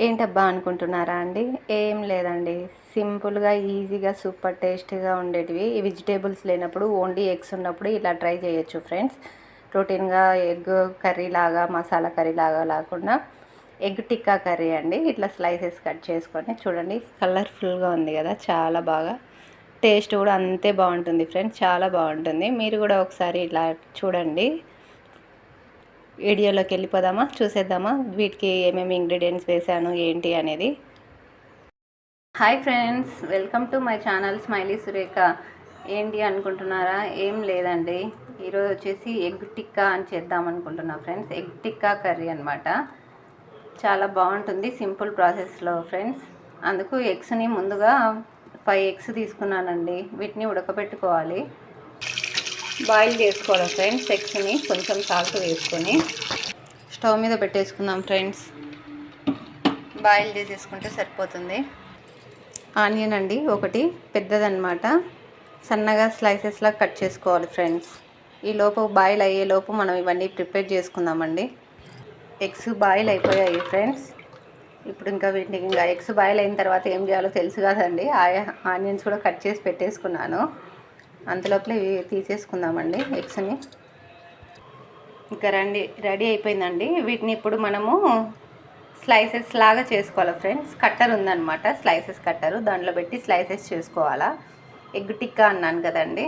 ఏంటబ్బా అనుకుంటున్నారా అండి? ఏం లేదండి. సింపుల్‌గా, ఈజీగా, సూపర్ టేస్టీగా ఉండేటివి. ఈ వెజిటేబుల్స్ లేనప్పుడు ఓన్లీ ఎగ్స్ ఉన్నప్పుడు ఇలా ట్రై చేయొచ్చు ఫ్రెండ్స్. రొటీన్‌గా ఎగ్ కర్రీ లాగా, మసాలా కర్రీ లాగా లేకుండా ఎగ్ టిక్కా కర్రీ అండి. ఇట్లా స్లైసెస్ కట్ చేసుకొని చూడండి, కలర్ఫుల్‌గా ఉంది కదా! చాలా బాగా. టేస్ట్ కూడా అంతే బాగుంటుంది ఫ్రెండ్స్. చాలా బాగుంటుంది. మీరు కూడా ఒకసారి ఇలా చూడండి. వీడియోలోకి వెళ్ళిపోదామా, చూసేద్దామా వీటికి ఏమేమి ఇంగ్రీడియంట్స్ వేసాను ఏంటి అనేది. Hi friends, welcome to my channel smiley Surekha. ఏంటి అనుకుంటున్నారా? ఏం లేదండి, ఈరోజు వచ్చేసి ఎగ్ టిక్కా అని చేద్దాం అనుకుంటున్నా ఫ్రెండ్స్. ఎగ్ టిక్కా కర్రీ అనమాట. చాలా బాగుంటుంది, సింపుల్ ప్రాసెస్లో ఫ్రెండ్స్. అందుకు ఎగ్స్ని ముందుగా 5 ఎగ్స్ తీసుకున్నానండి. వీటిని ఉడకబెట్టుకోవాలి, బాయిల్ చేసుకోవాలి ఫ్రెండ్స్. ఎగ్స్ని కొంచెం సాల్ట్ వేసుకొని స్టవ్ మీద పెట్టేసుకుందాం ఫ్రెండ్స్. బాయిల్ చేసేసుకుంటే సరిపోతుంది. ఆనియన్ అండి, ఒకటి పెద్దదన్నమాట, సన్నగా స్లైసెస్లా కట్ చేసుకోవాలి ఫ్రెండ్స్. ఈ లోపు బాయిల్ అయ్యేలోపు మనం ఇవన్నీ ప్రిపేర్ చేసుకుందామండి. ఎగ్స్ బాయిల్ అయిపోయాయి ఫ్రెండ్స్. ఇప్పుడు ఇంకా వీటిని ఎగ్స్ బాయిల్ అయిన తర్వాత ఏం చేయాలో తెలుసు కదండి. ఆనియన్స్ కూడా కట్ చేసి పెట్టేసుకున్నాను. అంతలోపలే తీసేసుకుందామండి ఎగ్స్ని. ఇంకా రెడీ అయిపోయిందండి. వీటిని ఇప్పుడు మనము స్లైసెస్ లాగా చేసుకోవాలి ఫ్రెండ్స్. కట్టర్ ఉందన్నమాట, స్లైసెస్ కట్టరు, దాంట్లో పెట్టి స్లైసెస్ చేసుకోవాలా. ఎగ్ టిక్కా అన్నాను కదండి.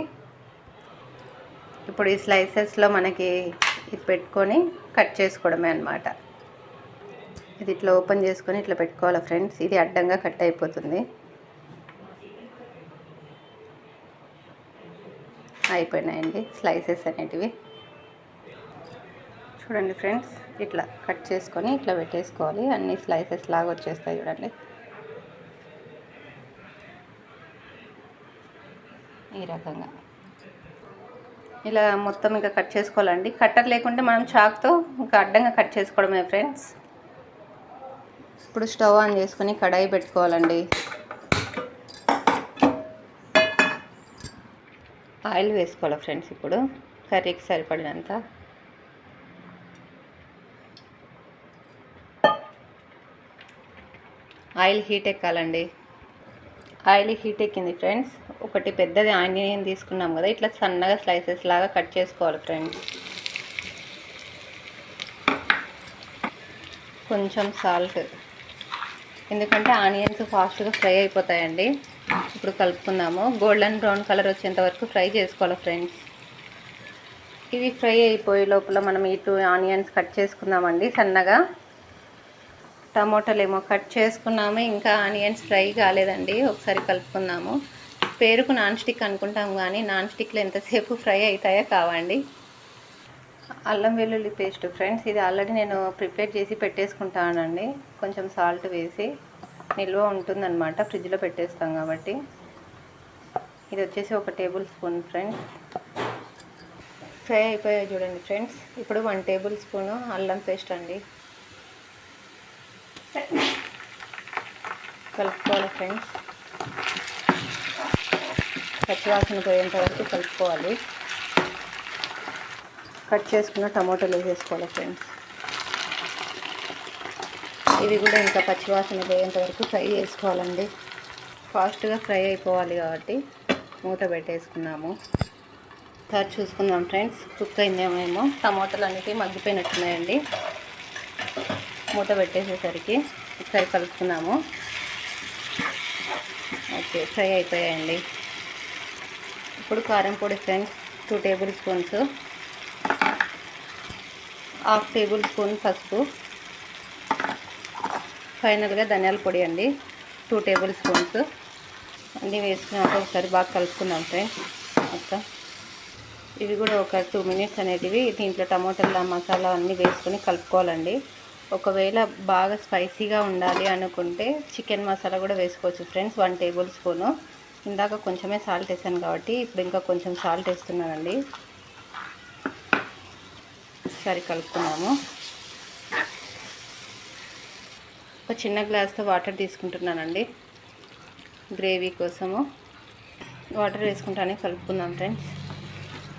ఇప్పుడు ఈ స్లైసెస్లో మనకి ఇది పెట్టుకొని కట్ చేసుకోవడమే అనమాట. ఇది ఇట్లా ఓపెన్ చేసుకొని ఇట్లా పెట్టుకోవాలి ఫ్రెండ్స్. ఇది అడ్డంగా కట్ అయిపోతుంది. అయిపోయినాయండి స్లైసెస్ అనేటివి. చూడండి ఫ్రెండ్స్, ఇట్లా కట్ చేసుకొని ఇట్లా పెట్టేసుకోవాలి. అన్ని స్లైసెస్ లాగా వచ్చేస్తాయి చూడండి. ఈ రకంగా ఇలా మొత్తం ఇంకా కట్ చేసుకోవాలండి. కట్టర్ లేకుంటే మనం చాక్తో ఇంకా అడ్డంగా కట్ చేసుకోవడమే ఫ్రెండ్స్. ఇప్పుడు స్టవ్ ఆన్ చేసుకొని కడాయి పెట్టుకోవాలండి. ఆయిల్ వేసుకోవాలి ఫ్రెండ్స్. ఇప్పుడు కర్రీకి సరిపడినంత ఆయిల్ హీట్ ఎక్కాలండి. ఆయిల్ హీట్ ఎక్కింది ఫ్రెండ్స్. ఒకటి పెద్దది ఆనియన్ తీసుకున్నాం కదా, ఇట్లా సన్నగా స్లైసెస్ లాగా కట్ చేసుకోవాలి ఫ్రెండ్స్. కొంచెం సాల్ట్, ఎందుకంటే ఆనియన్స్ ఫాస్ట్గా ఫ్రై అయిపోతాయండి. ఇప్పుడు కలుపుకుందాము. గోల్డెన్ బ్రౌన్ కలర్ వచ్చేంత వరకు ఫ్రై చేసుకోవాలి ఫ్రెండ్స్. ఇవి ఫ్రై అయిపోయే లోపల మనం ఇటు ఆనియన్స్ కట్ చేసుకుందామండి సన్నగా. టమోటాలు ఏమో కట్ చేసుకున్నాము, ఇంకా ఆనియన్స్ ఫ్రై కాలేదండి. ఒకసారి కలుపుకుందాము. పేరుకు నాన్ స్టిక్ అనుకుంటాం కానీ నాన్ స్టిక్లో ఎంతసేపు ఫ్రై అవుతాయో కావండి. అల్లం వెల్లుల్లి పేస్ట్ ఫ్రెండ్స్, ఇది ఆల్రెడీ నేను ప్రిపేర్ చేసి పెట్టేసుకుంటానండి. కొంచెం సాల్ట్ వేసి నిల్వ ఉంటుందన్నమాట, ఫ్రిడ్జ్లో పెట్టేస్తాం కాబట్టి. ఇది వచ్చేసి 1 టేబుల్ స్పూన్ ఫ్రెండ్స్. ఫ్రై అయిపోయాయి చూడండి ఫ్రెండ్స్. ఇప్పుడు 1 టేబుల్ స్పూను అల్లం పేస్ట్ అండి. కలుపుకోవాలి ఫ్రెండ్స్. పచ్చివాసన పోయేంత వరకు కలుపుకోవాలి. కట్ చేసుకున్న టమాటోలు వేసేసుకోవాలి ఫ్రెండ్స్. ఇవి కూడా ఇంకా పచ్చివాసన పోయేంత వరకు ఫ్రై చేసుకోవాలండి. ఫాస్ట్గా ఫ్రై అయిపోవాలి కాబట్టి మూత పెట్టేసుకున్నాము. ఒకసారి చూసుకుందాం ఫ్రెండ్స్, కుక్ అయిందేమో. టమాటాలు అనేవి మగ్గిపోయినట్టున్నాయండి. మూత పెట్టేసేసరికి ఒకసారి కలుపుకున్నాము. ఓకే, ఫ్రై అయిపోయాయండి. ఇప్పుడు కారం పొడి friends, 2 table spoons, 1/2 table spoon పసుపు, ఫైనల్గా ధనియాల పొడి అండి 2 టేబుల్ స్పూన్స్. అన్నీ వేసుకున్నాక ఒకసారి బాగా కలుపుకుందాం ఫ్రెండ్స్ మొత్తం. ఇవి కూడా ఒక 2 మినిట్స్ అనేటివి దీంట్లో టమాటాల మసాలా అన్నీ వేసుకొని కలుపుకోవాలండి. ఒకవేళ బాగా స్పైసీగా ఉండాలి అనుకుంటే చికెన్ మసాలా కూడా వేసుకోవచ్చు ఫ్రెండ్స్, 1 టేబుల్ స్పూను. ఇందాక కొంచెమే సాల్ట్ వేసాను కాబట్టి ఇప్పుడు ఇంకా కొంచెం సాల్ట్ వేస్తున్నానండి. ఒకసారి కలుపుకున్నాము. ఒక చిన్న గ్లాస్తో వాటర్ తీసుకుంటున్నానండి గ్రేవీ కోసము. వాటర్ వేసుకుంటానే కలుపుకుందాం ఫ్రెండ్స్.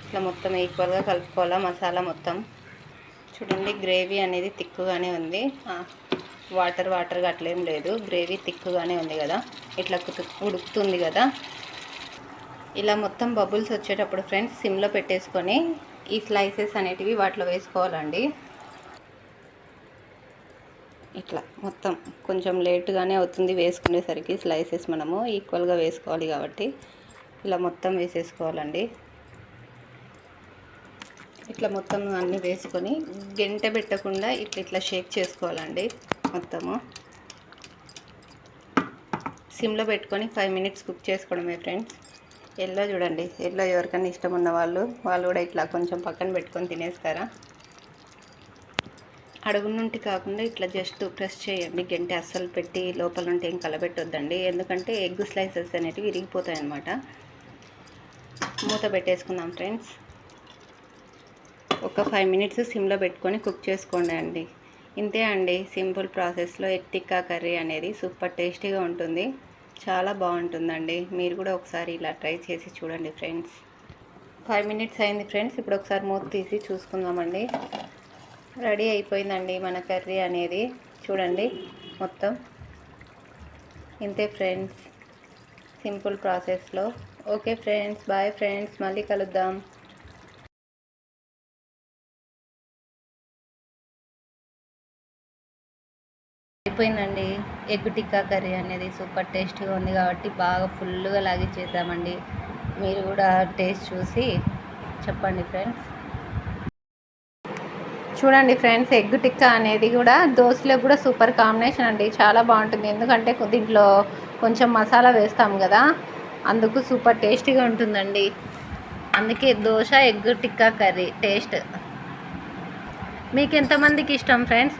ఇట్లా మొత్తం ఈక్వల్గా కలుపుకోవాలా మసాలా మొత్తం. చూడండి, గ్రేవీ అనేది తిక్కుగానే ఉంది. వాటర్గా అట్లేం లేదు, గ్రేవీ థిక్గానే ఉంది కదా, ఇట్లా ఉడుకుతుంది కదా. ఇలా మొత్తం బబుల్స్ వచ్చేటప్పుడు ఫ్రెండ్స్ సిమ్లో పెట్టేసుకొని ఈ స్లైసెస్ అనేటివి వాటిలో వేసుకోవాలండి. ఇట్లా మొత్తం కొంచెం లేట్గానే అవుతుంది వేసుకునేసరికి, స్లైసెస్ మనము ఈక్వల్గా వేసుకోవాలి కాబట్టి ఇలా మొత్తం వేసేసుకోవాలండి. ఇట్లా మొత్తం అన్నీ వేసుకొని గంట పెట్టకుండా ఇట్లా షేక్ చేసుకోవాలండి. మొత్తము సిమ్లో పెట్టుకొని 5 మినిట్స్ కుక్ చేసుకోవడమే ఫ్రెండ్స్. ఎల్లో చూడండి, ఎల్లో ఎవరికైనా ఇష్టం ఉన్న వాళ్ళు కూడా ఇట్లా కొంచెం పక్కన పెట్టుకొని తినేస్తారా. అడుగు నుండి కాకుండా ఇట్లా జస్ట్ ప్రెస్ చేయండి, గంటె అస్సలు పెట్టి లోపల నుండి ఏం కలబెట్టొద్దండి, ఎందుకంటే ఎగ్ స్లైసెస్ అనేటివి విరిగిపోతాయి అన్నమాట. మూత పెట్టేసుకుందాం ఫ్రెండ్స్. ఒక 5 మినిట్స్ సిమ్లో పెట్టుకొని కుక్ చేసుకోండి అండి. ఇంతే అండి, సింపుల్ ప్రాసెస్లో ఎగ్ టిక్కా కర్రీ అనేది సూపర్ టేస్టీగా ఉంటుంది, చాలా బాగుంటుందండి. మీరు కూడా ఒకసారి ఇలా ట్రై చేసి చూడండి ఫ్రెండ్స్. 5 మినిట్స్ అయింది ఫ్రెండ్స్. ఇప్పుడు ఒకసారి మూత తీసి చూసుకుందామండి. రెడీ అయిపోయిందండి మన కర్రీ అనేది, చూడండి మొత్తం. ఇంతే ఫ్రెండ్స్, సింపుల్ ప్రాసెస్లో. ఓకే ఫ్రెండ్స్, బాయ్ ఫ్రెండ్స్, మళ్ళీ కలుద్దాం. అయిపోయిందండి ఎగ్ టిక్కా కర్రీ అనేది, సూపర్ టేస్టీగా ఉంది కాబట్టి బాగా ఫుల్గా లాగిచ్చేసామండి. మీరు కూడా టేస్ట్ చూసి చెప్పండి ఫ్రెండ్స్. చూడండి ఫ్రెండ్స్, ఎగ్ టిక్కా అనేది కూడా దోశలో కూడా సూపర్ కాంబినేషన్ అండి, చాలా బాగుంటుంది. ఎందుకంటే దీంట్లో కొంచెం మసాలా వేస్తాం కదా, అందుకు సూపర్ టేస్టీగా ఉంటుందండి. అందుకే dosa egg tikka curry taste. మీకు ఎంతమందికి ఇష్టం ఫ్రెండ్స్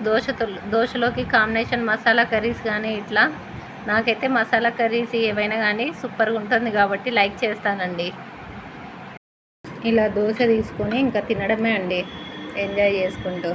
దోశలోకి కాంబినేషన్ మసాలా కర్రీస్ కానీ ఇట్లా? నాకైతే మసాలా కర్రీస్ ఏవైనా కానీ సూపర్గా ఉంటుంది కాబట్టి లైక్ చేస్తానండి. ఇలా దోశ తీసుకొని ఇంకా తినడమే అండి, ఎంజాయ్ చేసుకుంటూ.